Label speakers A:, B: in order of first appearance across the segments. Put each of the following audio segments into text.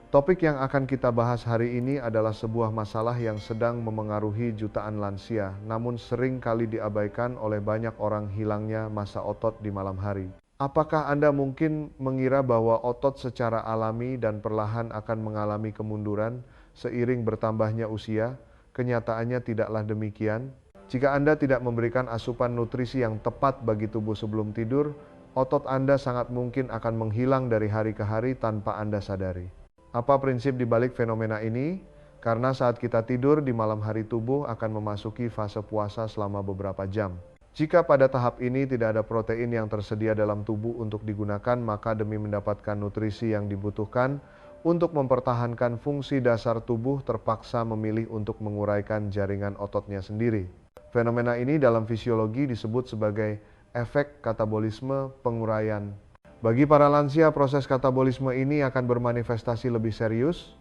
A: Topik yang akan kita bahas hari ini adalah sebuah masalah yang sedang memengaruhi jutaan lansia, namun sering kali diabaikan oleh banyak orang, hilangnya massa otot di malam hari. Apakah Anda mungkin mengira bahwa otot secara alami dan perlahan akan mengalami kemunduran seiring bertambahnya usia? Kenyataannya tidaklah demikian. Jika Anda tidak memberikan asupan nutrisi yang tepat bagi tubuh sebelum tidur, otot Anda sangat mungkin akan menghilang dari hari ke hari tanpa Anda sadari. Apa prinsip di balik fenomena ini? Karena saat kita tidur di malam hari, tubuh akan memasuki fase puasa selama beberapa jam. Jika pada tahap ini tidak ada protein yang tersedia dalam tubuh untuk digunakan, maka demi mendapatkan nutrisi yang dibutuhkan untuk mempertahankan fungsi dasar tubuh, terpaksa memilih untuk menguraikan jaringan ototnya sendiri. Fenomena ini dalam fisiologi disebut sebagai efek katabolisme penguraian. Bagi para lansia, proses katabolisme ini akan bermanifestasi lebih serius.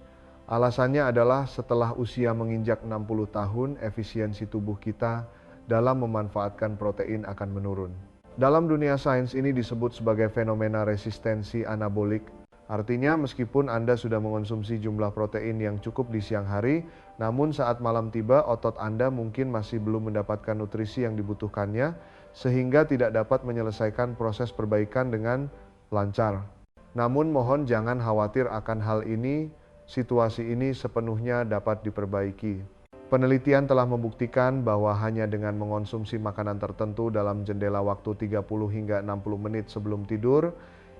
A: Alasannya adalah setelah usia menginjak 60 tahun, efisiensi tubuh kita dalam memanfaatkan protein akan menurun. Dalam dunia sains ini disebut sebagai fenomena resistensi anabolik. Artinya meskipun Anda sudah mengonsumsi jumlah protein yang cukup di siang hari, namun saat malam tiba otot Anda mungkin masih belum mendapatkan nutrisi yang dibutuhkannya, sehingga tidak dapat menyelesaikan proses perbaikan dengan lancar. Namun mohon jangan khawatir akan hal ini, situasi ini sepenuhnya dapat diperbaiki. Penelitian telah membuktikan bahwa hanya dengan mengonsumsi makanan tertentu dalam jendela waktu 30 hingga 60 menit sebelum tidur,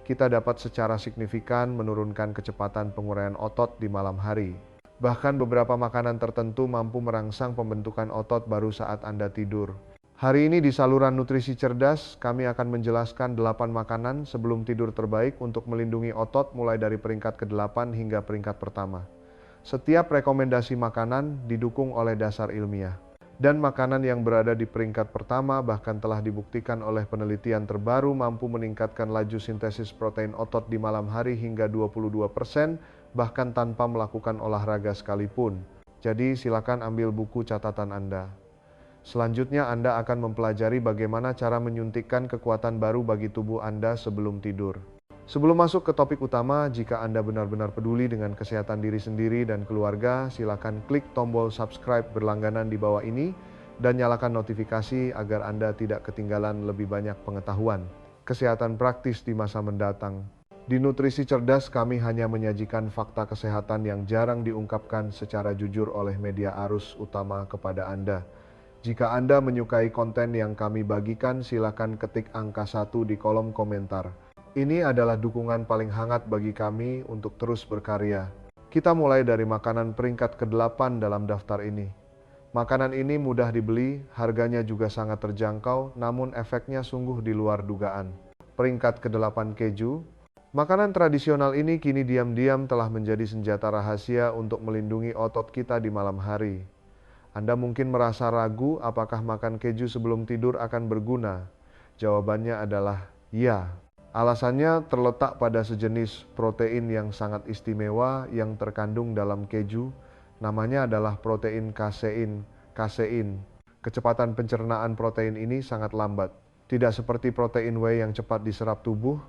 A: kita dapat secara signifikan menurunkan kecepatan penguraian otot di malam hari. Bahkan beberapa makanan tertentu mampu merangsang pembentukan otot baru saat Anda tidur. Hari ini di saluran nutrisi cerdas, kami akan menjelaskan 8 makanan sebelum tidur terbaik untuk melindungi otot mulai dari peringkat ke-8 hingga peringkat pertama. Setiap rekomendasi makanan didukung oleh dasar ilmiah. Dan makanan yang berada di peringkat pertama bahkan telah dibuktikan oleh penelitian terbaru mampu meningkatkan laju sintesis protein otot di malam hari hingga 22%, bahkan tanpa melakukan olahraga sekalipun. Jadi silakan ambil buku catatan Anda. Selanjutnya Anda akan mempelajari bagaimana cara menyuntikkan kekuatan baru bagi tubuh Anda sebelum tidur. Sebelum masuk ke topik utama, jika Anda benar-benar peduli dengan kesehatan diri sendiri dan keluarga, silakan klik tombol subscribe berlangganan di bawah ini dan nyalakan notifikasi agar Anda tidak ketinggalan lebih banyak pengetahuan kesehatan praktis di masa mendatang. Di Nutrisi Cerdas, kami hanya menyajikan fakta kesehatan yang jarang diungkapkan secara jujur oleh media arus utama kepada Anda. Jika Anda menyukai konten yang kami bagikan, silakan ketik angka 1 di kolom komentar. Ini adalah dukungan paling hangat bagi kami untuk terus berkarya. Kita mulai dari makanan peringkat ke-8 dalam daftar ini. Makanan ini mudah dibeli, harganya juga sangat terjangkau, namun efeknya sungguh di luar dugaan. Peringkat ke-8, keju. Makanan tradisional ini kini diam-diam telah menjadi senjata rahasia untuk melindungi otot kita di malam hari. Anda mungkin merasa ragu apakah makan keju sebelum tidur akan berguna. Jawabannya adalah ya. Alasannya terletak pada sejenis protein yang sangat istimewa yang terkandung dalam keju. Namanya adalah protein kasein. Kecepatan pencernaan protein ini sangat lambat. Tidak seperti protein whey yang cepat diserap tubuh,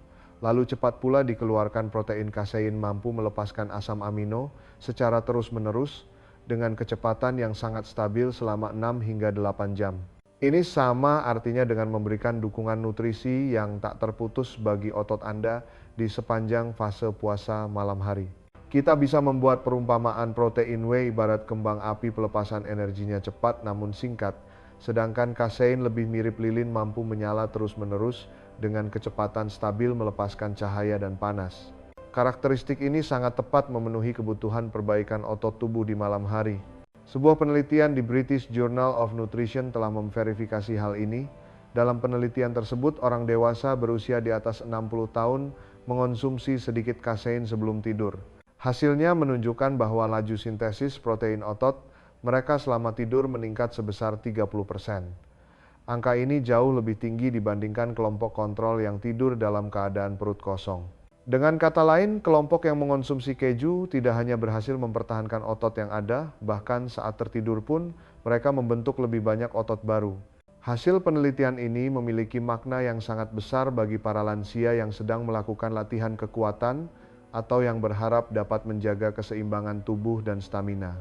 A: lalu cepat pula dikeluarkan. Protein kasein mampu melepaskan asam amino secara terus-menerus dengan kecepatan yang sangat stabil selama 6 hingga 8 jam. Ini sama artinya dengan memberikan dukungan nutrisi yang tak terputus bagi otot Anda di sepanjang fase puasa malam hari. Kita bisa membuat perumpamaan protein whey ibarat kembang api, pelepasan energinya cepat namun singkat, sedangkan kasein lebih mirip lilin, mampu menyala terus-menerus dengan kecepatan stabil melepaskan cahaya dan panas. Karakteristik ini sangat tepat memenuhi kebutuhan perbaikan otot tubuh di malam hari. Sebuah penelitian di British Journal of Nutrition telah memverifikasi hal ini. Dalam penelitian tersebut, orang dewasa berusia di atas 60 tahun mengonsumsi sedikit kasein sebelum tidur. Hasilnya menunjukkan bahwa laju sintesis protein otot mereka selama tidur meningkat sebesar 30%. Angka ini jauh lebih tinggi dibandingkan kelompok kontrol yang tidur dalam keadaan perut kosong. Dengan kata lain, kelompok yang mengonsumsi keju tidak hanya berhasil mempertahankan otot yang ada, bahkan saat tertidur pun mereka membentuk lebih banyak otot baru. Hasil penelitian ini memiliki makna yang sangat besar bagi para lansia yang sedang melakukan latihan kekuatan atau yang berharap dapat menjaga keseimbangan tubuh dan stamina.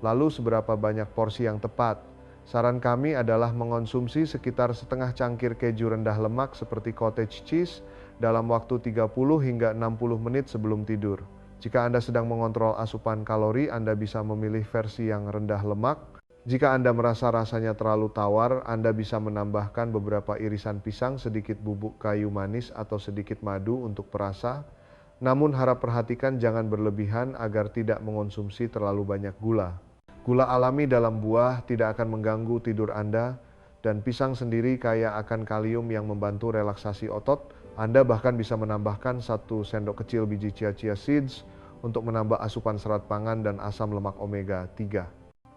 A: Lalu seberapa banyak porsi yang tepat? Saran kami adalah mengonsumsi sekitar setengah cangkir keju rendah lemak seperti cottage cheese dalam waktu 30 hingga 60 menit sebelum tidur. Jika Anda sedang mengontrol asupan kalori, Anda bisa memilih versi yang rendah lemak. Jika Anda merasa rasanya terlalu tawar, Anda bisa menambahkan beberapa irisan pisang, sedikit bubuk kayu manis, atau sedikit madu untuk perasa. Namun harap perhatikan jangan berlebihan agar tidak mengonsumsi terlalu banyak gula. Gula alami dalam buah tidak akan mengganggu tidur Anda, dan pisang sendiri kaya akan kalium yang membantu relaksasi otot. Anda bahkan bisa menambahkan 1 sendok kecil biji chia seeds untuk menambah asupan serat pangan dan asam lemak omega 3.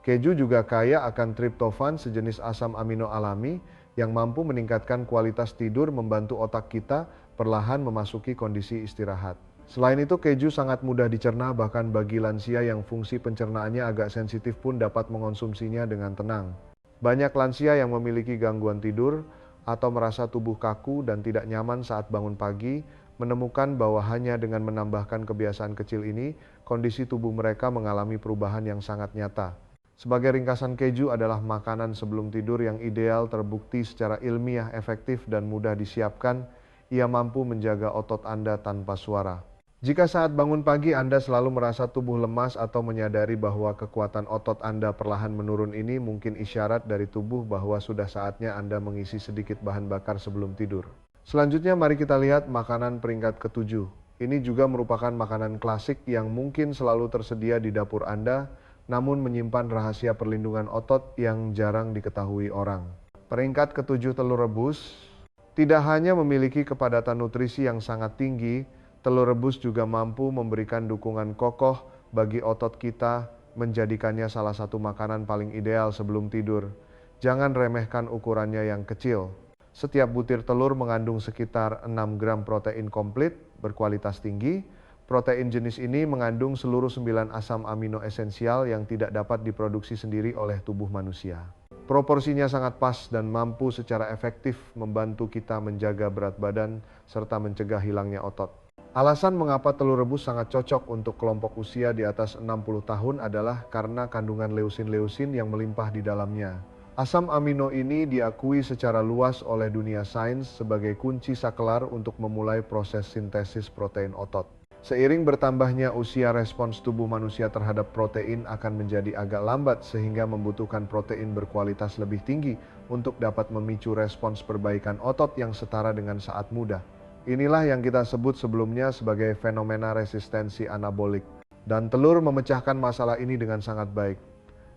A: Keju juga kaya akan triptofan, sejenis asam amino alami yang mampu meningkatkan kualitas tidur, membantu otak kita perlahan memasuki kondisi istirahat. Selain itu, keju sangat mudah dicerna, bahkan bagi lansia yang fungsi pencernaannya agak sensitif pun dapat mengonsumsinya dengan tenang. Banyak lansia yang memiliki gangguan tidur atau merasa tubuh kaku dan tidak nyaman saat bangun pagi, menemukan bahwa hanya dengan menambahkan kebiasaan kecil ini, kondisi tubuh mereka mengalami perubahan yang sangat nyata. Sebagai ringkasan, keju adalah makanan sebelum tidur yang ideal, terbukti secara ilmiah efektif dan mudah disiapkan. Ia mampu menjaga otot Anda tanpa suara. Jika saat bangun pagi Anda selalu merasa tubuh lemas atau menyadari bahwa kekuatan otot Anda perlahan menurun, ini mungkin isyarat dari tubuh bahwa sudah saatnya Anda mengisi sedikit bahan bakar sebelum tidur. Selanjutnya mari kita lihat makanan peringkat ke-7. Ini juga merupakan makanan klasik yang mungkin selalu tersedia di dapur Anda, namun menyimpan rahasia perlindungan otot yang jarang diketahui orang. Peringkat ke-7, telur rebus. Tidak hanya memiliki kepadatan nutrisi yang sangat tinggi, telur rebus juga mampu memberikan dukungan kokoh bagi otot kita, menjadikannya salah satu makanan paling ideal sebelum tidur. Jangan remehkan ukurannya yang kecil. Setiap butir telur mengandung sekitar 6 gram protein komplit berkualitas tinggi. Protein jenis ini mengandung seluruh 9 asam amino esensial yang tidak dapat diproduksi sendiri oleh tubuh manusia. Proporsinya sangat pas dan mampu secara efektif membantu kita menjaga berat badan serta mencegah hilangnya otot. Alasan mengapa telur rebus sangat cocok untuk kelompok usia di atas 60 tahun adalah karena kandungan leusin-leusin yang melimpah di dalamnya. Asam amino ini diakui secara luas oleh dunia sains sebagai kunci saklar untuk memulai proses sintesis protein otot. Seiring bertambahnya usia, respons tubuh manusia terhadap protein akan menjadi agak lambat sehingga membutuhkan protein berkualitas lebih tinggi untuk dapat memicu respons perbaikan otot yang setara dengan saat muda. Inilah yang kita sebut sebelumnya sebagai fenomena resistensi anabolik. Dan telur memecahkan masalah ini dengan sangat baik.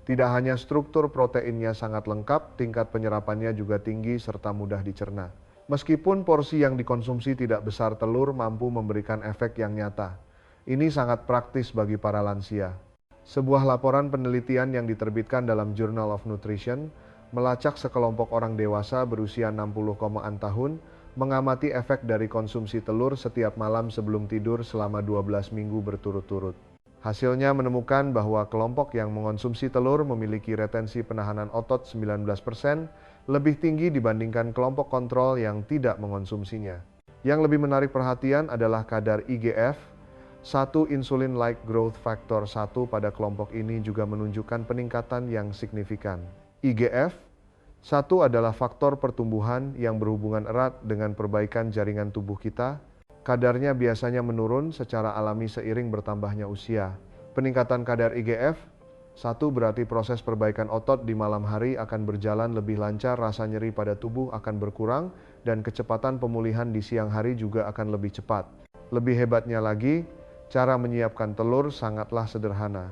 A: Tidak hanya struktur proteinnya sangat lengkap, tingkat penyerapannya juga tinggi serta mudah dicerna. Meskipun porsi yang dikonsumsi tidak besar, telur mampu memberikan efek yang nyata. Ini sangat praktis bagi para lansia. Sebuah laporan penelitian yang diterbitkan dalam Journal of Nutrition melacak sekelompok orang dewasa berusia 60-an tahun, mengamati efek dari konsumsi telur setiap malam sebelum tidur selama 12 minggu berturut-turut. Hasilnya menemukan bahwa kelompok yang mengonsumsi telur memiliki retensi penahanan otot 19% lebih tinggi dibandingkan kelompok kontrol yang tidak mengonsumsinya. Yang lebih menarik perhatian adalah kadar IGF, 1 insulin-like growth factor 1 pada kelompok ini juga menunjukkan peningkatan yang signifikan. IGF 1 adalah faktor pertumbuhan yang berhubungan erat dengan perbaikan jaringan tubuh kita. Kadarnya biasanya menurun secara alami seiring bertambahnya usia. Peningkatan kadar IGF 1 berarti proses perbaikan otot di malam hari akan berjalan lebih lancar, rasa nyeri pada tubuh akan berkurang, dan kecepatan pemulihan di siang hari juga akan lebih cepat. Lebih hebatnya lagi, cara menyiapkan telur sangatlah sederhana.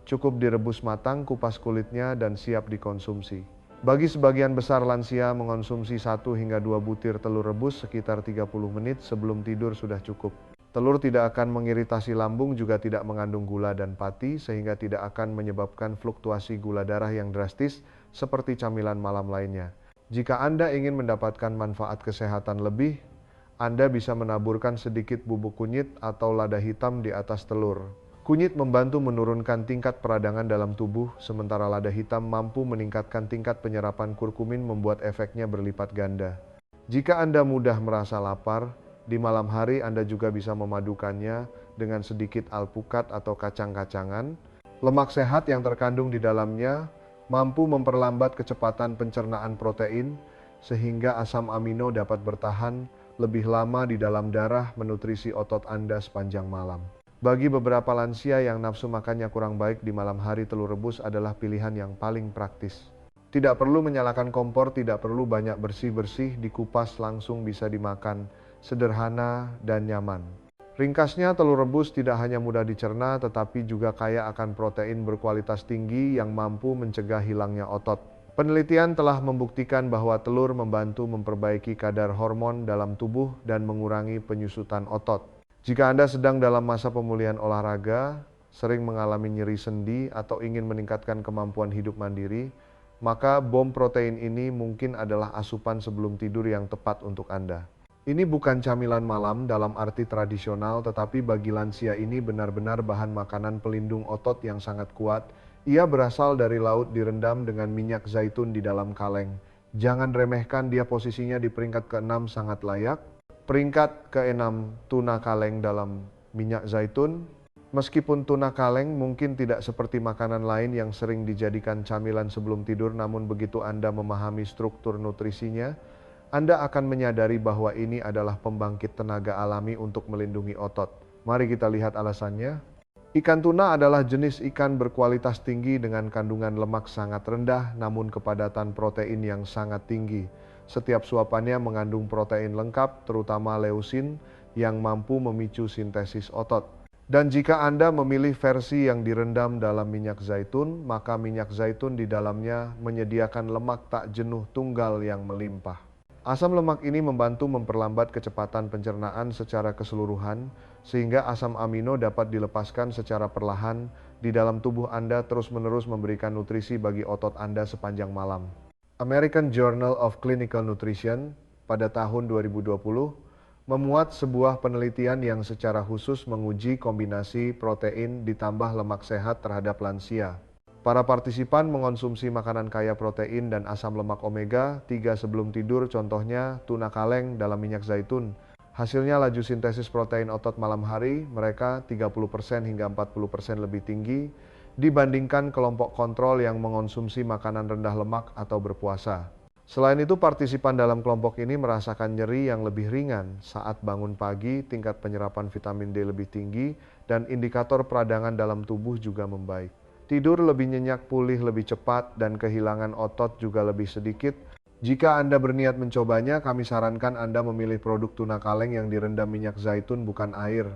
A: Cukup direbus matang, kupas kulitnya, dan siap dikonsumsi. Bagi sebagian besar lansia, mengonsumsi 1 hingga 2 butir telur rebus sekitar 30 menit sebelum tidur sudah cukup. Telur tidak akan mengiritasi lambung, juga tidak mengandung gula dan pati, sehingga tidak akan menyebabkan fluktuasi gula darah yang drastis seperti camilan malam lainnya. Jika Anda ingin mendapatkan manfaat kesehatan lebih, Anda bisa menaburkan sedikit bubuk kunyit atau lada hitam di atas telur. Kunyit membantu menurunkan tingkat peradangan dalam tubuh, sementara lada hitam mampu meningkatkan tingkat penyerapan kurkumin, membuat efeknya berlipat ganda. Jika Anda mudah merasa lapar, di malam hari Anda juga bisa memadukannya dengan sedikit alpukat atau kacang-kacangan. Lemak sehat yang terkandung di dalamnya mampu memperlambat kecepatan pencernaan protein sehingga asam amino dapat bertahan lebih lama di dalam darah menutrisi otot Anda sepanjang malam. Bagi beberapa lansia yang nafsu makannya kurang baik di malam hari, telur rebus adalah pilihan yang paling praktis. Tidak perlu menyalakan kompor, tidak perlu banyak bersih-bersih, dikupas langsung bisa dimakan, sederhana dan nyaman. Ringkasnya, telur rebus tidak hanya mudah dicerna, tetapi juga kaya akan protein berkualitas tinggi yang mampu mencegah hilangnya otot. Penelitian telah membuktikan bahwa telur membantu memperbaiki kadar hormon dalam tubuh dan mengurangi penyusutan otot. Jika Anda sedang dalam masa pemulihan olahraga, sering mengalami nyeri sendi, atau ingin meningkatkan kemampuan hidup mandiri, maka bom protein ini mungkin adalah asupan sebelum tidur yang tepat untuk Anda. Ini bukan camilan malam dalam arti tradisional, tetapi bagi lansia ini benar-benar bahan makanan pelindung otot yang sangat kuat. Ia berasal dari laut direndam dengan minyak zaitun di dalam kaleng. Jangan remehkan, dia posisinya di peringkat ke-6 sangat layak. Peringkat ke-6, tuna kaleng dalam minyak zaitun. Meskipun tuna kaleng mungkin tidak seperti makanan lain yang sering dijadikan camilan sebelum tidur, namun begitu Anda memahami struktur nutrisinya, Anda akan menyadari bahwa ini adalah pembangkit tenaga alami untuk melindungi otot. Mari kita lihat alasannya. Ikan tuna adalah jenis ikan berkualitas tinggi dengan kandungan lemak sangat rendah namun kepadatan protein yang sangat tinggi. Setiap suapannya mengandung protein lengkap, terutama leusin, yang mampu memicu sintesis otot. Dan jika Anda memilih versi yang direndam dalam minyak zaitun, maka minyak zaitun di dalamnya menyediakan lemak tak jenuh tunggal yang melimpah. Asam lemak ini membantu memperlambat kecepatan pencernaan secara keseluruhan, sehingga asam amino dapat dilepaskan secara perlahan di dalam tubuh Anda, terus-menerus memberikan nutrisi bagi otot Anda sepanjang malam. American Journal of Clinical Nutrition pada tahun 2020 memuat sebuah penelitian yang secara khusus menguji kombinasi protein ditambah lemak sehat terhadap lansia. Para partisipan mengonsumsi makanan kaya protein dan asam lemak omega 3 sebelum tidur, contohnya tuna kaleng dalam minyak zaitun. Hasilnya laju sintesis protein otot malam hari mereka 30% hingga 40% lebih tinggi dibandingkan kelompok kontrol yang mengonsumsi makanan rendah lemak atau berpuasa. Selain itu, partisipan dalam kelompok ini merasakan nyeri yang lebih ringan saat bangun pagi, tingkat penyerapan vitamin D lebih tinggi, dan indikator peradangan dalam tubuh juga membaik. Tidur lebih nyenyak, pulih lebih cepat, dan kehilangan otot juga lebih sedikit. Jika Anda berniat mencobanya, kami sarankan Anda memilih produk tuna kaleng yang direndam minyak zaitun, bukan air.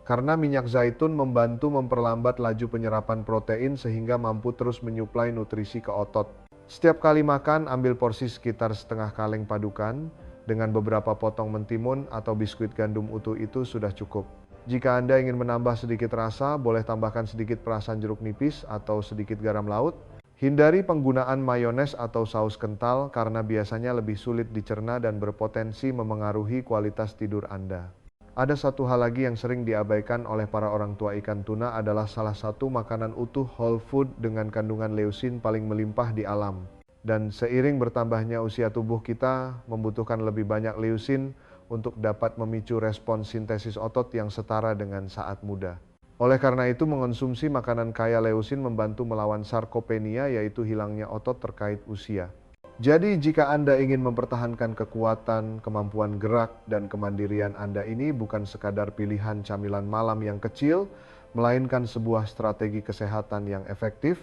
A: Karena minyak zaitun membantu memperlambat laju penyerapan protein sehingga mampu terus menyuplai nutrisi ke otot. Setiap kali makan, ambil porsi sekitar setengah kaleng padukan dengan beberapa potong mentimun atau biskuit gandum utuh, itu sudah cukup. Jika Anda ingin menambah sedikit rasa, boleh tambahkan sedikit perasan jeruk nipis atau sedikit garam laut. Hindari penggunaan mayones atau saus kental karena biasanya lebih sulit dicerna dan berpotensi memengaruhi kualitas tidur Anda. Ada satu hal lagi yang sering diabaikan oleh para orang tua ikan tuna adalah salah satu makanan utuh whole food dengan kandungan leusin paling melimpah di alam. Dan seiring bertambahnya usia tubuh kita membutuhkan lebih banyak leusin untuk dapat memicu respons sintesis otot yang setara dengan saat muda. Oleh karena itu, mengonsumsi makanan kaya leusin membantu melawan sarkopenia, yaitu hilangnya otot terkait usia. Jadi jika Anda ingin mempertahankan kekuatan, kemampuan gerak, dan kemandirian Anda, ini bukan sekadar pilihan camilan malam yang kecil, melainkan sebuah strategi kesehatan yang efektif.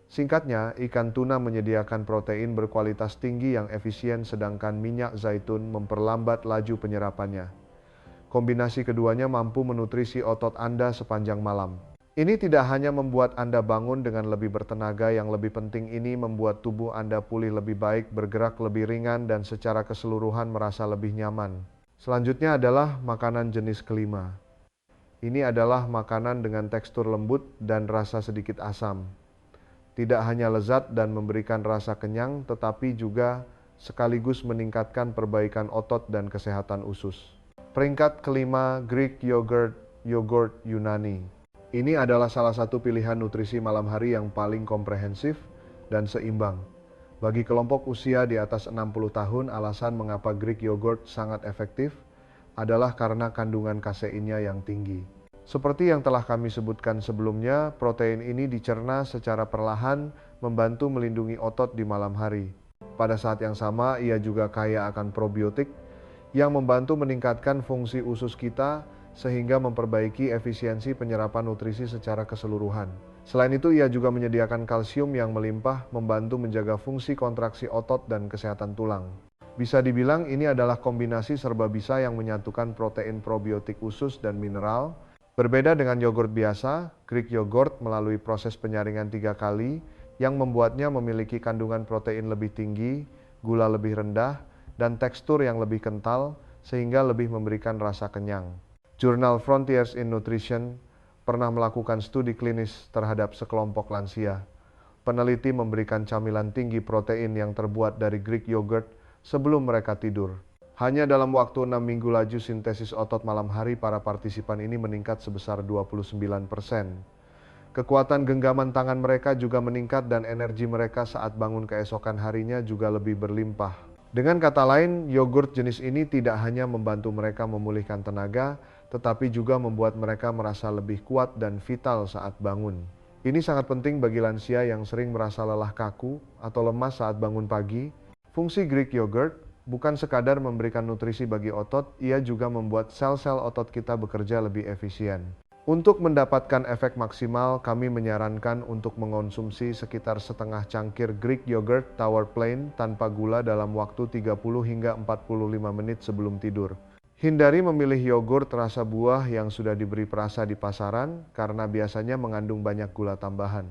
A: Singkatnya, ikan tuna menyediakan protein berkualitas tinggi yang efisien, sedangkan minyak zaitun memperlambat laju penyerapannya. Kombinasi keduanya mampu menutrisi otot Anda sepanjang malam. Ini tidak hanya membuat Anda bangun dengan lebih bertenaga, yang lebih penting ini membuat tubuh Anda pulih lebih baik, bergerak lebih ringan, dan secara keseluruhan merasa lebih nyaman. Selanjutnya adalah makanan jenis kelima. Ini adalah makanan dengan tekstur lembut dan rasa sedikit asam. Tidak hanya lezat dan memberikan rasa kenyang, tetapi juga sekaligus meningkatkan perbaikan otot dan kesehatan usus. Peringkat kelima, Greek yogurt, yogurt Yunani. Ini adalah salah satu pilihan nutrisi malam hari yang paling komprehensif dan seimbang. Bagi kelompok usia di atas 60 tahun, alasan mengapa Greek yogurt sangat efektif adalah karena kandungan kaseinnya yang tinggi. Seperti yang telah kami sebutkan sebelumnya, protein ini dicerna secara perlahan, membantu melindungi otot di malam hari. Pada saat yang sama, ia juga kaya akan probiotik yang membantu meningkatkan fungsi usus kita sehingga memperbaiki efisiensi penyerapan nutrisi secara keseluruhan. Selain itu, ia juga menyediakan kalsium yang melimpah, membantu menjaga fungsi kontraksi otot dan kesehatan tulang. Bisa dibilang ini adalah kombinasi serba bisa yang menyatukan protein probiotik usus dan mineral. Berbeda dengan yogurt biasa, Greek yogurt melalui proses penyaringan 3 kali yang membuatnya memiliki kandungan protein lebih tinggi, gula lebih rendah, dan tekstur yang lebih kental sehingga lebih memberikan rasa kenyang. Jurnal Frontiers in Nutrition pernah melakukan studi klinis terhadap sekelompok lansia. Peneliti memberikan camilan tinggi protein yang terbuat dari Greek yogurt sebelum mereka tidur. Hanya dalam waktu 6 minggu laju sintesis otot malam hari para partisipan ini meningkat sebesar 29%. Kekuatan genggaman tangan mereka juga meningkat dan energi mereka saat bangun keesokan harinya juga lebih berlimpah. Dengan kata lain, yogurt jenis ini tidak hanya membantu mereka memulihkan tenaga, tetapi juga membuat mereka merasa lebih kuat dan vital saat bangun. Ini sangat penting bagi lansia yang sering merasa lelah kaku atau lemas saat bangun pagi. Fungsi Greek yogurt bukan sekadar memberikan nutrisi bagi otot, ia juga membuat sel-sel otot kita bekerja lebih efisien. Untuk mendapatkan efek maksimal, kami menyarankan untuk mengonsumsi sekitar setengah cangkir Greek yogurt Tower Plain tanpa gula dalam waktu 30 hingga 45 menit sebelum tidur. Hindari memilih yogurt rasa buah yang sudah diberi perasa di pasaran karena biasanya mengandung banyak gula tambahan.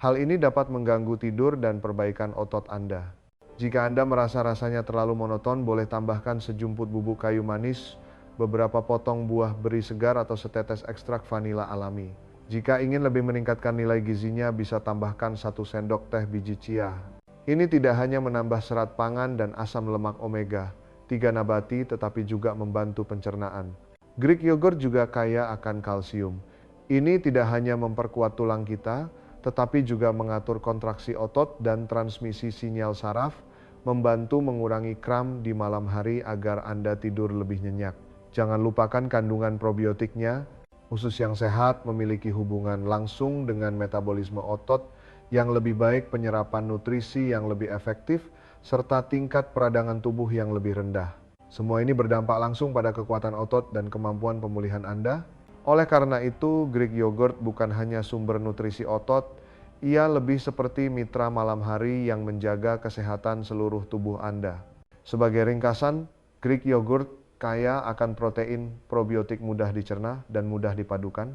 A: Hal ini dapat mengganggu tidur dan perbaikan otot Anda. Jika Anda merasa rasanya terlalu monoton, boleh tambahkan sejumput bubuk kayu manis, beberapa potong buah beri segar atau setetes ekstrak vanila alami. Jika ingin lebih meningkatkan nilai gizinya, bisa tambahkan 1 sendok teh biji chia. Ini tidak hanya menambah serat pangan dan asam lemak omega 3 nabati, tetapi juga membantu pencernaan. Greek yogurt juga kaya akan kalsium. Ini tidak hanya memperkuat tulang kita, tetapi juga mengatur kontraksi otot dan transmisi sinyal saraf, membantu mengurangi kram di malam hari agar Anda tidur lebih nyenyak. Jangan lupakan kandungan probiotiknya. Usus yang sehat memiliki hubungan langsung dengan metabolisme otot yang lebih baik, penyerapan nutrisi yang lebih efektif, serta tingkat peradangan tubuh yang lebih rendah. Semua ini berdampak langsung pada kekuatan otot dan kemampuan pemulihan Anda. Oleh karena itu, Greek yogurt bukan hanya sumber nutrisi otot, ia lebih seperti mitra malam hari yang menjaga kesehatan seluruh tubuh Anda. Sebagai ringkasan, Greek yogurt kaya akan protein probiotik mudah dicerna dan mudah dipadukan.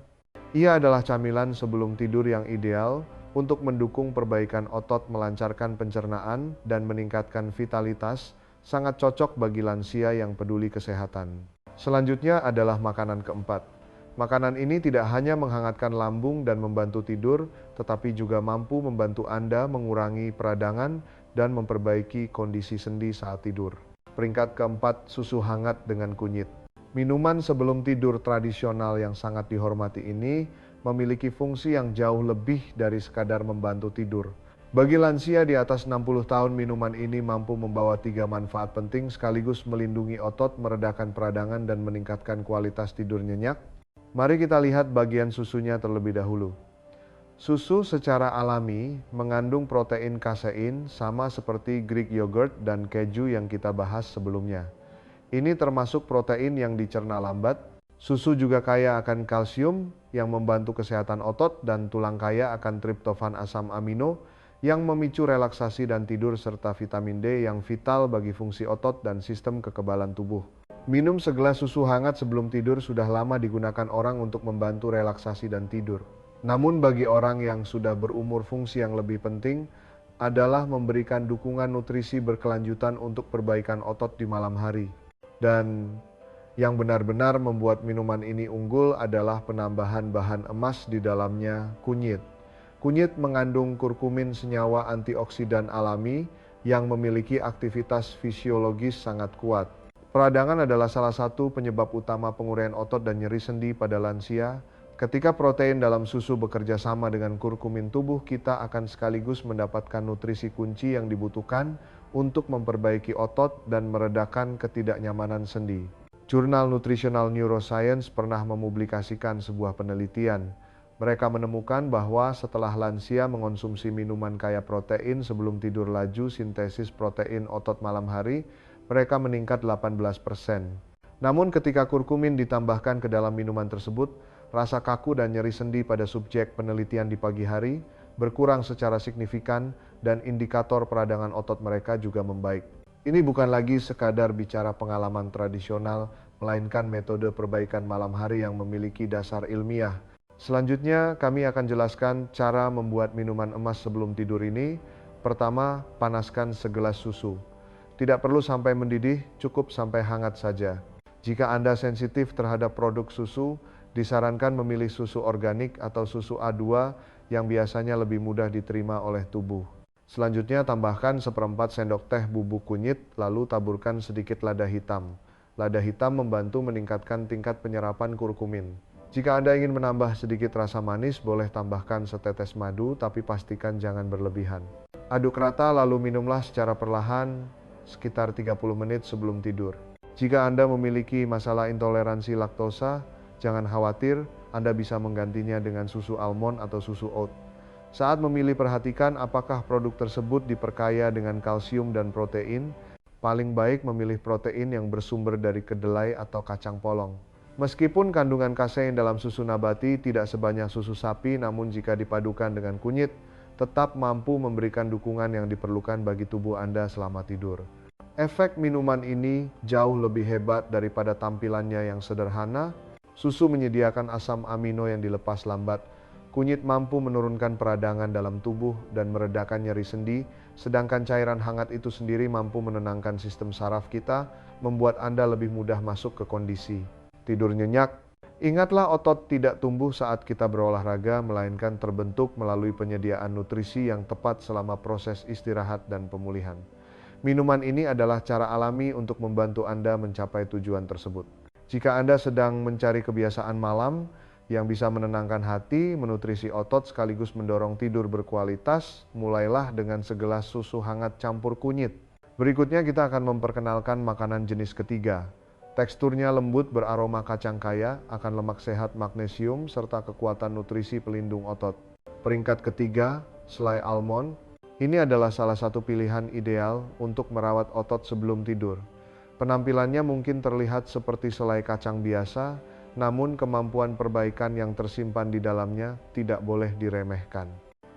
A: Ia adalah camilan sebelum tidur yang ideal untuk mendukung perbaikan otot, melancarkan pencernaan, dan meningkatkan vitalitas, sangat cocok bagi lansia yang peduli kesehatan. Selanjutnya adalah makanan keempat. Makanan ini tidak hanya menghangatkan lambung dan membantu tidur, tetapi juga mampu membantu Anda mengurangi peradangan dan memperbaiki kondisi sendi saat tidur. Peringkat keempat, susu hangat dengan kunyit. Minuman sebelum tidur tradisional yang sangat dihormati ini memiliki fungsi yang jauh lebih dari sekadar membantu tidur. Bagi lansia di atas 60 tahun, minuman ini mampu membawa 3 manfaat penting sekaligus melindungi otot, meredakan peradangan, dan meningkatkan kualitas tidur nyenyak. Mari kita lihat bagian susunya terlebih dahulu. Susu secara alami mengandung protein kasein sama seperti Greek yogurt dan keju yang kita bahas sebelumnya. Ini termasuk protein yang dicerna lambat. Susu juga kaya akan kalsium yang membantu kesehatan otot dan tulang, kaya akan triptofan asam amino yang memicu relaksasi dan tidur, serta vitamin D yang vital bagi fungsi otot dan sistem kekebalan tubuh. Minum segelas susu hangat sebelum tidur sudah lama digunakan orang untuk membantu relaksasi dan tidur. Namun bagi orang yang sudah berumur, fungsi yang lebih penting adalah memberikan dukungan nutrisi berkelanjutan untuk perbaikan otot di malam hari. Dan yang benar-benar membuat minuman ini unggul adalah penambahan bahan emas di dalamnya, kunyit. Kunyit mengandung kurkumin, senyawa antioksidan alami yang memiliki aktivitas fisiologis sangat kuat. Peradangan adalah salah satu penyebab utama penguraian otot dan nyeri sendi pada lansia. Ketika protein dalam susu bekerja sama dengan kurkumin, tubuh kita akan sekaligus mendapatkan nutrisi kunci yang dibutuhkan untuk memperbaiki otot dan meredakan ketidaknyamanan sendi. Jurnal Nutritional Neuroscience pernah mempublikasikan sebuah penelitian. Mereka menemukan bahwa setelah lansia mengonsumsi minuman kaya protein sebelum tidur, laju sintesis protein otot malam hari mereka meningkat 18%. Namun ketika kurkumin ditambahkan ke dalam minuman tersebut, rasa kaku dan nyeri sendi pada subjek penelitian di pagi hari berkurang secara signifikan dan indikator peradangan otot mereka juga membaik. Ini bukan lagi sekadar bicara pengalaman tradisional, melainkan metode perbaikan malam hari yang memiliki dasar ilmiah. Selanjutnya, kami akan jelaskan cara membuat minuman emas sebelum tidur ini. Pertama, panaskan segelas susu. Tidak perlu sampai mendidih, cukup sampai hangat saja. Jika Anda sensitif terhadap produk susu, disarankan memilih susu organik atau susu A2 yang biasanya lebih mudah diterima oleh tubuh. Selanjutnya, tambahkan 1/4 sendok teh bubuk kunyit, lalu taburkan sedikit lada hitam. Lada hitam membantu meningkatkan tingkat penyerapan kurkumin. Jika Anda ingin menambah sedikit rasa manis, boleh tambahkan setetes madu, tapi pastikan jangan berlebihan. Aduk rata lalu minumlah secara perlahan sekitar 30 menit sebelum tidur. Jika Anda memiliki masalah intoleransi laktosa, jangan khawatir, Anda bisa menggantinya dengan susu almond atau susu oat. Saat memilih, perhatikan apakah produk tersebut diperkaya dengan kalsium dan protein. Paling baik memilih protein yang bersumber dari kedelai atau kacang polong. Meskipun kandungan kasein dalam susu nabati tidak sebanyak susu sapi, namun jika dipadukan dengan kunyit, tetap mampu memberikan dukungan yang diperlukan bagi tubuh Anda selama tidur. Efek minuman ini jauh lebih hebat daripada tampilannya yang sederhana. Susu menyediakan asam amino yang dilepas lambat. Kunyit mampu menurunkan peradangan dalam tubuh dan meredakan nyeri sendi, sedangkan cairan hangat itu sendiri mampu menenangkan sistem saraf kita, membuat Anda lebih mudah masuk ke kondisi tidur nyenyak. Ingatlah, otot tidak tumbuh saat kita berolahraga, melainkan terbentuk melalui penyediaan nutrisi yang tepat selama proses istirahat dan pemulihan. Minuman ini adalah cara alami untuk membantu Anda mencapai tujuan tersebut. Jika Anda sedang mencari kebiasaan malam yang bisa menenangkan hati, menutrisi otot sekaligus mendorong tidur berkualitas, mulailah dengan segelas susu hangat campur kunyit. Berikutnya kita akan memperkenalkan makanan jenis ketiga. Teksturnya lembut, beraroma kacang kaya, akan lemak sehat, magnesium, serta kekuatan nutrisi pelindung otot. Peringkat ketiga, selai almond. Ini adalah salah satu pilihan ideal untuk merawat otot sebelum tidur. Penampilannya mungkin terlihat seperti selai kacang biasa, namun kemampuan perbaikan yang tersimpan di dalamnya tidak boleh diremehkan.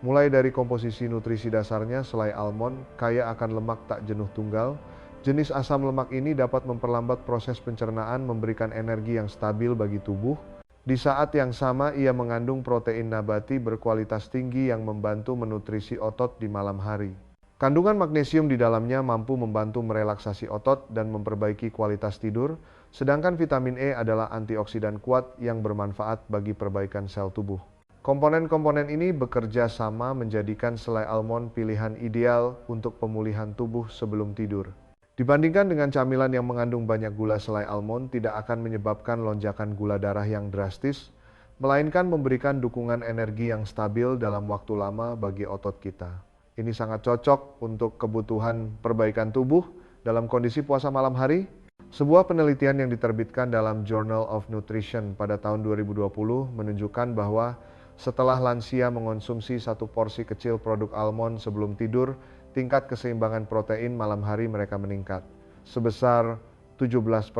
A: Mulai dari komposisi nutrisi dasarnya, selai almond kaya akan lemak tak jenuh tunggal. Jenis asam lemak ini dapat memperlambat proses pencernaan, memberikan energi yang stabil bagi tubuh. Di saat yang sama, ia mengandung protein nabati berkualitas tinggi yang membantu menutrisi otot di malam hari. Kandungan magnesium di dalamnya mampu membantu merelaksasi otot dan memperbaiki kualitas tidur, sedangkan vitamin E adalah antioksidan kuat yang bermanfaat bagi perbaikan sel tubuh. Komponen-komponen ini bekerja sama menjadikan selai almond pilihan ideal untuk pemulihan tubuh sebelum tidur. Dibandingkan dengan camilan yang mengandung banyak gula, selai almond tidak akan menyebabkan lonjakan gula darah yang drastis, melainkan memberikan dukungan energi yang stabil dalam waktu lama bagi otot kita. Ini sangat cocok untuk kebutuhan perbaikan tubuh dalam kondisi puasa malam hari. Sebuah penelitian yang diterbitkan dalam Journal of Nutrition pada tahun 2020 menunjukkan bahwa setelah lansia mengonsumsi satu porsi kecil produk almond sebelum tidur, tingkat keseimbangan protein malam hari mereka meningkat sebesar 17%.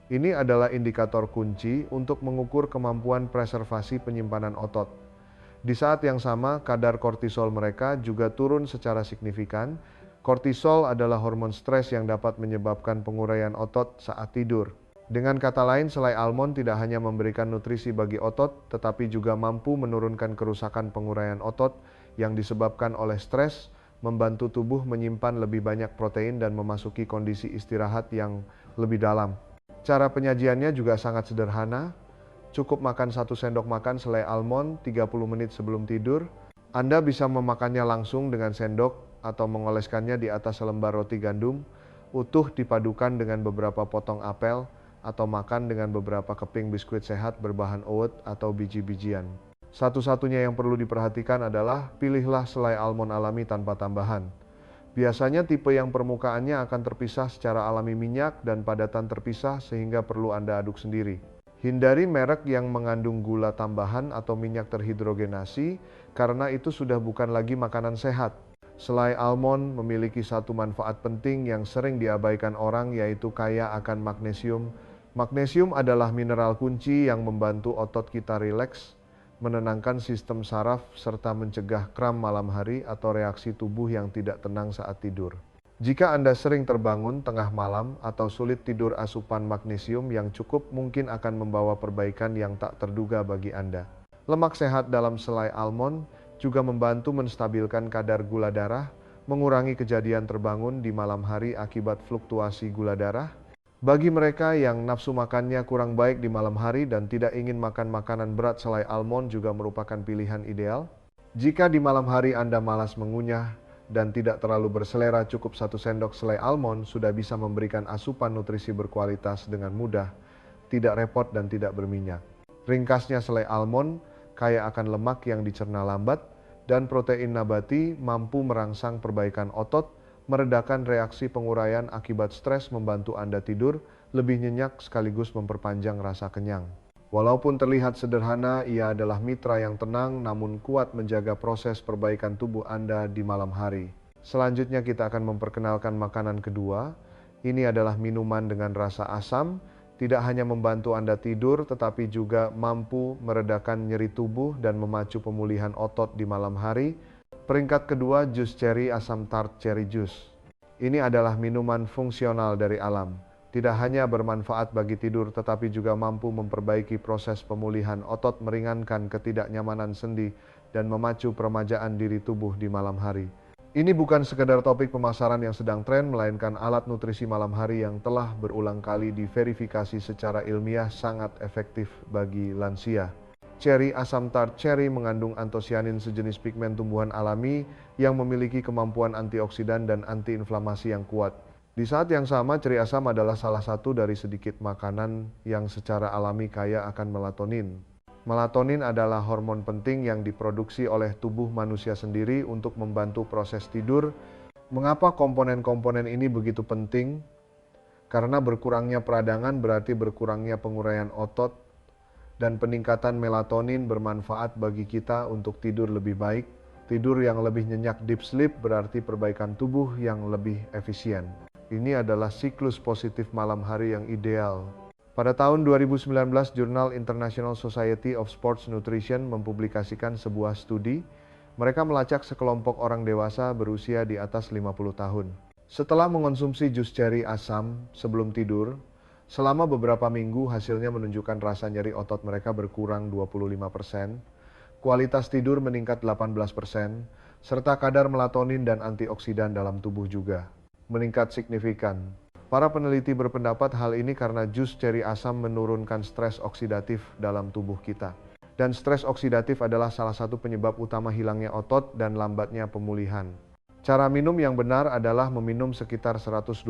A: Ini adalah indikator kunci untuk mengukur kemampuan preservasi penyimpanan otot. Di saat yang sama, kadar kortisol mereka juga turun secara signifikan. Kortisol adalah hormon stres yang dapat menyebabkan penguraian otot saat tidur. Dengan kata lain, selai almond tidak hanya memberikan nutrisi bagi otot, tetapi juga mampu menurunkan kerusakan penguraian otot yang disebabkan oleh stres, membantu tubuh menyimpan lebih banyak protein dan memasuki kondisi istirahat yang lebih dalam. Cara penyajiannya juga sangat sederhana. Cukup makan 1 sendok makan selai almond 30 menit sebelum tidur. Anda bisa memakannya langsung dengan sendok atau mengoleskannya di atas selembar roti gandum utuh dipadukan dengan beberapa potong apel, atau makan dengan beberapa keping biskuit sehat berbahan oat atau biji-bijian. Satu-satunya yang perlu diperhatikan adalah pilihlah selai almond alami tanpa tambahan. Biasanya tipe yang permukaannya akan terpisah secara alami minyak dan padatan terpisah sehingga perlu Anda aduk sendiri. Hindari merek yang mengandung gula tambahan atau minyak terhidrogenasi karena itu sudah bukan lagi makanan sehat. Selai almond memiliki satu manfaat penting yang sering diabaikan orang, yaitu kaya akan magnesium. Magnesium adalah mineral kunci yang membantu otot kita rileks, menenangkan sistem saraf, serta mencegah kram malam hari atau reaksi tubuh yang tidak tenang saat tidur. Jika Anda sering terbangun tengah malam atau sulit tidur, asupan magnesium yang cukup mungkin akan membawa perbaikan yang tak terduga bagi Anda. Lemak sehat dalam selai almond juga membantu menstabilkan kadar gula darah, mengurangi kejadian terbangun di malam hari akibat fluktuasi gula darah. Bagi mereka yang nafsu makannya kurang baik di malam hari dan tidak ingin makan makanan berat, selai almond juga merupakan pilihan ideal. Jika di malam hari Anda malas mengunyah dan tidak terlalu berselera, cukup 1 sendok selai almond sudah bisa memberikan asupan nutrisi berkualitas dengan mudah, tidak repot dan tidak berminyak. Ringkasnya, selai almond kaya akan lemak yang dicerna lambat dan protein nabati, mampu merangsang perbaikan otot, meredakan reaksi penguraian akibat stres, membantu Anda tidur lebih nyenyak sekaligus memperpanjang rasa kenyang. Walaupun terlihat sederhana, ia adalah mitra yang tenang namun kuat menjaga proses perbaikan tubuh Anda di malam hari. Selanjutnya kita akan memperkenalkan makanan kedua. Ini adalah minuman dengan rasa asam, tidak hanya membantu Anda tidur tetapi juga mampu meredakan nyeri tubuh dan memacu pemulihan otot di malam hari. Peringkat kedua, jus ceri asam tart cherry juice. Ini adalah minuman fungsional dari alam. Tidak hanya bermanfaat bagi tidur, tetapi juga mampu memperbaiki proses pemulihan otot, meringankan ketidaknyamanan sendi, dan memacu peremajaan diri tubuh di malam hari. Ini bukan sekedar topik pemasaran yang sedang tren, melainkan alat nutrisi malam hari yang telah berulang kali diverifikasi secara ilmiah sangat efektif bagi lansia. Ceri asam tart cherry mengandung antosianin, sejenis pigmen tumbuhan alami yang memiliki kemampuan antioksidan dan antiinflamasi yang kuat. Di saat yang sama, ceri asam adalah salah satu dari sedikit makanan yang secara alami kaya akan melatonin. Melatonin adalah hormon penting yang diproduksi oleh tubuh manusia sendiri untuk membantu proses tidur. Mengapa komponen-komponen ini begitu penting? Karena berkurangnya peradangan berarti berkurangnya penguraian otot, dan peningkatan melatonin bermanfaat bagi kita untuk tidur lebih baik. Tidur yang lebih nyenyak, deep sleep, berarti perbaikan tubuh yang lebih efisien. Ini adalah siklus positif malam hari yang ideal. Pada tahun 2019, jurnal International Society of Sports Nutrition mempublikasikan sebuah studi. Mereka melacak sekelompok orang dewasa berusia di atas 50 tahun. Setelah mengonsumsi jus ceri asam sebelum tidur, selama beberapa minggu, hasilnya menunjukkan rasa nyeri otot mereka berkurang 25%, kualitas tidur meningkat 18%, serta kadar melatonin dan antioksidan dalam tubuh juga meningkat signifikan. Para peneliti berpendapat hal ini karena jus ceri asam menurunkan stres oksidatif dalam tubuh kita. Dan stres oksidatif adalah salah satu penyebab utama hilangnya otot dan lambatnya pemulihan. Cara minum yang benar adalah meminum sekitar 120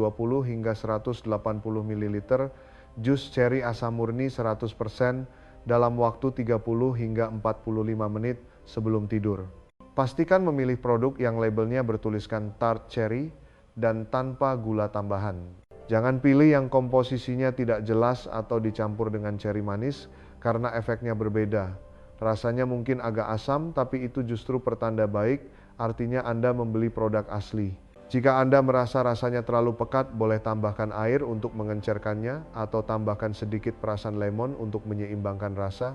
A: hingga 180 ml jus ceri asam murni 100% dalam waktu 30 hingga 45 menit sebelum tidur. Pastikan memilih produk yang labelnya bertuliskan tart cherry dan tanpa gula tambahan. Jangan pilih yang komposisinya tidak jelas atau dicampur dengan ceri manis karena efeknya berbeda. Rasanya mungkin agak asam, tapi itu justru pertanda baik. Artinya Anda membeli produk asli. Jika Anda merasa rasanya terlalu pekat, boleh tambahkan air untuk mengencerkannya atau tambahkan sedikit perasan lemon untuk menyeimbangkan rasa.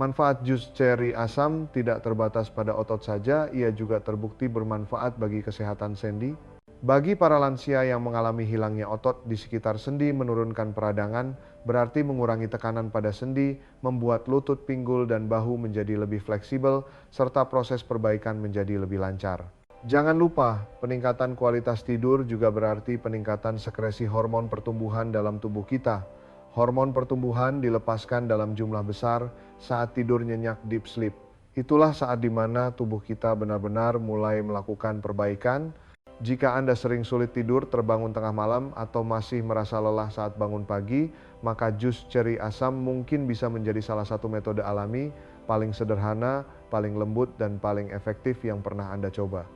A: Manfaat jus ceri asam tidak terbatas pada otot saja, ia juga terbukti bermanfaat bagi kesehatan sendi. Bagi para lansia yang mengalami hilangnya otot di sekitar sendi, menurunkan peradangan, berarti mengurangi tekanan pada sendi, membuat lutut, pinggul, dan bahu menjadi lebih fleksibel, serta proses perbaikan menjadi lebih lancar. Jangan lupa, peningkatan kualitas tidur juga berarti peningkatan sekresi hormon pertumbuhan dalam tubuh kita. Hormon pertumbuhan dilepaskan dalam jumlah besar saat tidur nyenyak, deep sleep. Itulah saat di mana tubuh kita benar-benar mulai melakukan perbaikan. Jika Anda sering sulit tidur, terbangun tengah malam, atau masih merasa lelah saat bangun pagi, maka jus ceri asam mungkin bisa menjadi salah satu metode alami, paling sederhana, paling lembut, dan paling efektif yang pernah Anda coba.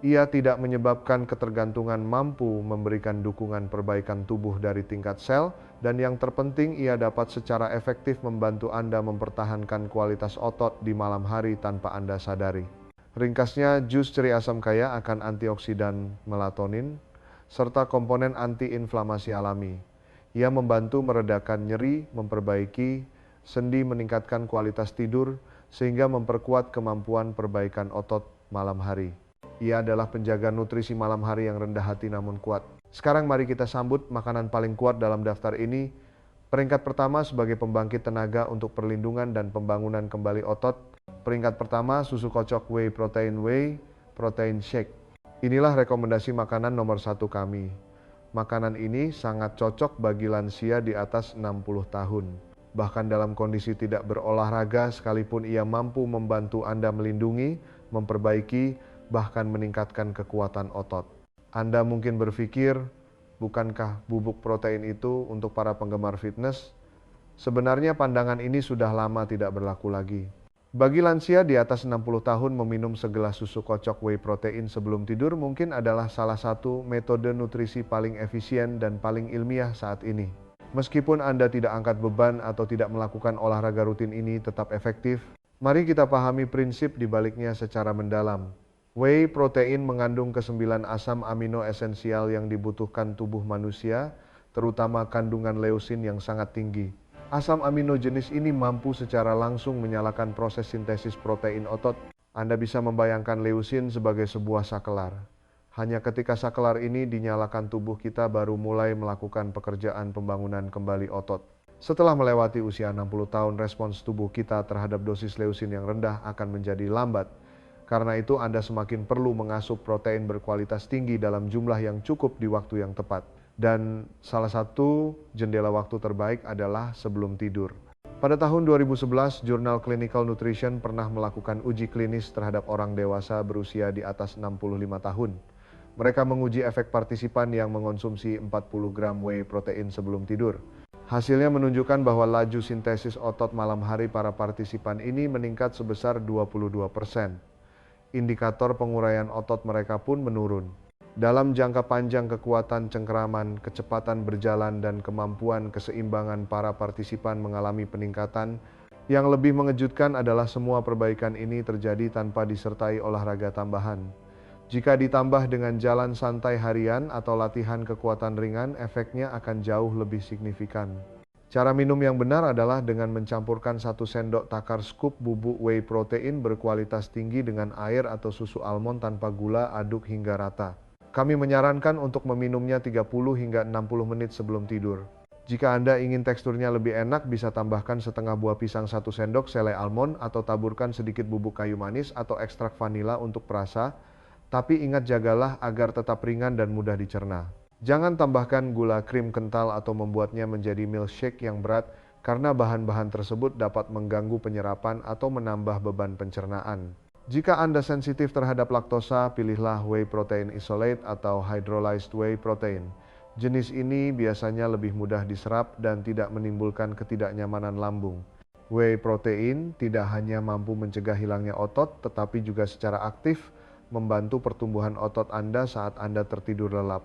A: Ia tidak menyebabkan ketergantungan, mampu memberikan dukungan perbaikan tubuh dari tingkat sel, dan yang terpenting ia dapat secara efektif membantu Anda mempertahankan kualitas otot di malam hari tanpa Anda sadari. Ringkasnya, jus ceri asam kaya akan antioksidan melatonin, serta komponen antiinflamasi alami. Ia membantu meredakan nyeri, memperbaiki sendi, meningkatkan kualitas tidur, sehingga memperkuat kemampuan perbaikan otot malam hari. Ia adalah penjaga nutrisi malam hari yang rendah hati namun kuat. Sekarang mari kita sambut makanan paling kuat dalam daftar ini. Peringkat pertama sebagai pembangkit tenaga untuk perlindungan dan pembangunan kembali otot. Peringkat pertama, susu kocok whey protein shake. Inilah rekomendasi makanan nomor 1 kami. Makanan ini sangat cocok bagi lansia di atas 60 tahun. Bahkan dalam kondisi tidak berolahraga, sekalipun ia mampu membantu Anda melindungi, memperbaiki, bahkan meningkatkan kekuatan otot. Anda mungkin berpikir, bukankah bubuk protein itu untuk para penggemar fitness? Sebenarnya pandangan ini sudah lama tidak berlaku lagi. Bagi lansia di atas 60 tahun, meminum segelas susu kocok whey protein sebelum tidur mungkin adalah salah satu metode nutrisi paling efisien dan paling ilmiah saat ini. Meskipun Anda tidak angkat beban atau tidak melakukan olahraga rutin, ini tetap efektif. Mari kita pahami prinsip di baliknya secara mendalam. Whey protein mengandung ke-9 asam amino esensial yang dibutuhkan tubuh manusia, terutama kandungan leusin yang sangat tinggi. Asam amino jenis ini mampu secara langsung menyalakan proses sintesis protein otot. Anda bisa membayangkan leusin sebagai sebuah saklar. Hanya ketika saklar ini dinyalakan, tubuh kita baru mulai melakukan pekerjaan pembangunan kembali otot. Setelah melewati usia 60 tahun, respons tubuh kita terhadap dosis leusin yang rendah akan menjadi lambat. Karena itu Anda semakin perlu mengasup protein berkualitas tinggi dalam jumlah yang cukup di waktu yang tepat. Dan salah satu jendela waktu terbaik adalah sebelum tidur. Pada tahun 2011, jurnal Clinical Nutrition pernah melakukan uji klinis terhadap orang dewasa berusia di atas 65 tahun. Mereka menguji efek partisipan yang mengonsumsi 40 gram whey protein sebelum tidur. Hasilnya menunjukkan bahwa laju sintesis otot malam hari para partisipan ini meningkat sebesar 22%. Indikator penguraian otot mereka pun menurun. Dalam jangka panjang, kekuatan cengkeraman, kecepatan berjalan, dan kemampuan keseimbangan para partisipan mengalami peningkatan. Yang lebih mengejutkan adalah semua perbaikan ini terjadi tanpa disertai olahraga tambahan. Jika ditambah dengan jalan santai harian atau latihan kekuatan ringan, efeknya akan jauh lebih signifikan. Cara minum yang benar adalah dengan mencampurkan 1 sendok takar scoop bubuk whey protein berkualitas tinggi dengan air atau susu almond tanpa gula, aduk hingga rata. Kami menyarankan untuk meminumnya 30 hingga 60 menit sebelum tidur. Jika Anda ingin teksturnya lebih enak, bisa tambahkan setengah buah pisang 1 sendok, selai almond, atau taburkan sedikit bubuk kayu manis atau ekstrak vanila untuk perasa. Tapi ingat, jagalah agar tetap ringan dan mudah dicerna. Jangan tambahkan gula krim kental atau membuatnya menjadi milkshake yang berat, karena bahan-bahan tersebut dapat mengganggu penyerapan atau menambah beban pencernaan. Jika Anda sensitif terhadap laktosa, pilihlah whey protein isolate atau hydrolyzed whey protein. Jenis ini biasanya lebih mudah diserap dan tidak menimbulkan ketidaknyamanan lambung. Whey protein tidak hanya mampu mencegah hilangnya otot, tetapi juga secara aktif membantu pertumbuhan otot Anda saat Anda tertidur lelap.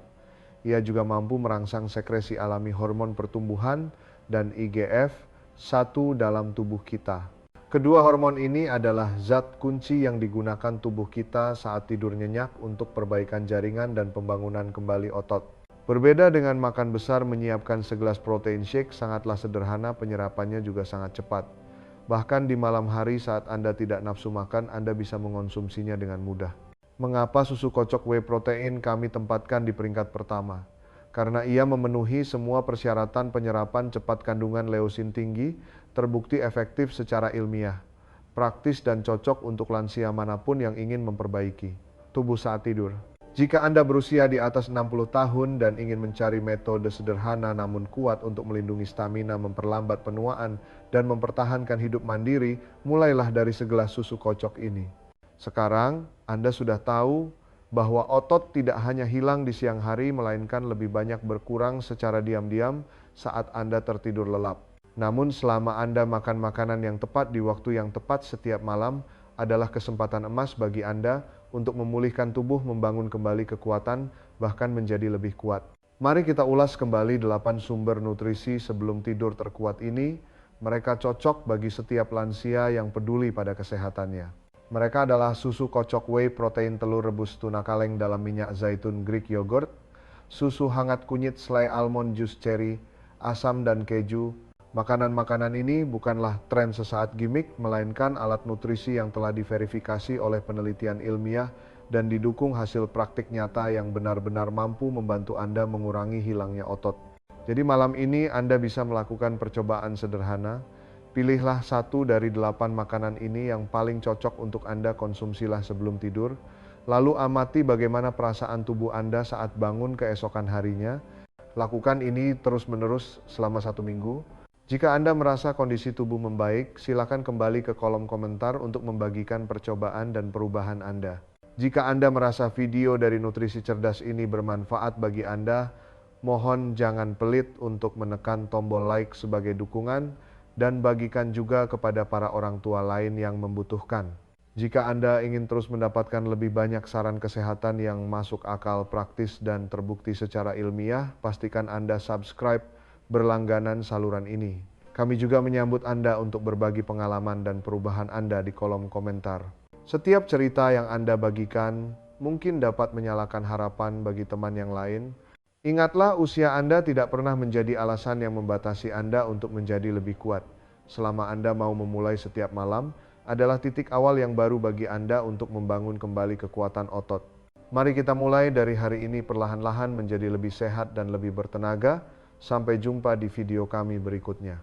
A: Ia juga mampu merangsang sekresi alami hormon pertumbuhan dan IGF-1 dalam tubuh kita. Kedua hormon ini adalah zat kunci yang digunakan tubuh kita saat tidur nyenyak untuk perbaikan jaringan dan pembangunan kembali otot. Berbeda dengan makan besar, menyiapkan segelas protein shake sangatlah sederhana, penyerapannya juga sangat cepat. Bahkan di malam hari saat Anda tidak nafsu makan, Anda bisa mengonsumsinya dengan mudah. Mengapa susu kocok whey protein kami tempatkan di peringkat pertama? Karena ia memenuhi semua persyaratan penyerapan cepat, kandungan leusin tinggi, terbukti efektif secara ilmiah, praktis dan cocok untuk lansia manapun yang ingin memperbaiki tubuh saat tidur. Jika Anda berusia di atas 60 tahun dan ingin mencari metode sederhana namun kuat untuk melindungi stamina, memperlambat penuaan, dan mempertahankan hidup mandiri, mulailah dari segelas susu kocok ini. Sekarang, Anda sudah tahu bahwa otot tidak hanya hilang di siang hari, melainkan lebih banyak berkurang secara diam-diam saat Anda tertidur lelap. Namun selama Anda makan makanan yang tepat di waktu yang tepat setiap malam adalah kesempatan emas bagi Anda untuk memulihkan tubuh, membangun kembali kekuatan, bahkan menjadi lebih kuat. Mari kita ulas kembali 8 sumber nutrisi sebelum tidur terkuat ini. Mereka cocok bagi setiap lansia yang peduli pada kesehatannya. Mereka adalah susu kocok whey protein, telur rebus tuna kaleng dalam minyak zaitun Greek yogurt, susu hangat kunyit selai almond, jus cherry, asam dan keju. Makanan-makanan ini bukanlah tren sesaat gimmick, melainkan alat nutrisi yang telah diverifikasi oleh penelitian ilmiah dan didukung hasil praktik nyata yang benar-benar mampu membantu Anda mengurangi hilangnya otot. Jadi malam ini Anda bisa melakukan percobaan sederhana. Pilihlah 1 dari 8 makanan ini yang paling cocok untuk Anda, konsumsilah sebelum tidur. Lalu amati bagaimana perasaan tubuh Anda saat bangun keesokan harinya. Lakukan ini terus-menerus selama 1 minggu. Jika Anda merasa kondisi tubuh membaik, silakan kembali ke kolom komentar untuk membagikan percobaan dan perubahan Anda. Jika Anda merasa video dari Nutrisi Cerdas ini bermanfaat bagi Anda, mohon jangan pelit untuk menekan tombol like sebagai dukungan dan bagikan juga kepada para orang tua lain yang membutuhkan. Jika Anda ingin terus mendapatkan lebih banyak saran kesehatan yang masuk akal, praktis, dan terbukti secara ilmiah, pastikan Anda subscribe berlangganan saluran ini. Kami juga menyambut Anda untuk berbagi pengalaman dan perubahan Anda di kolom komentar. Setiap cerita yang Anda bagikan mungkin dapat menyalakan harapan bagi teman yang lain. Ingatlah, usia Anda tidak pernah menjadi alasan yang membatasi Anda untuk menjadi lebih kuat. Selama Anda mau memulai setiap malam, adalah titik awal yang baru bagi Anda untuk membangun kembali kekuatan otot. Mari kita mulai dari hari ini perlahan-lahan menjadi lebih sehat dan lebih bertenaga. Sampai jumpa di video kami berikutnya.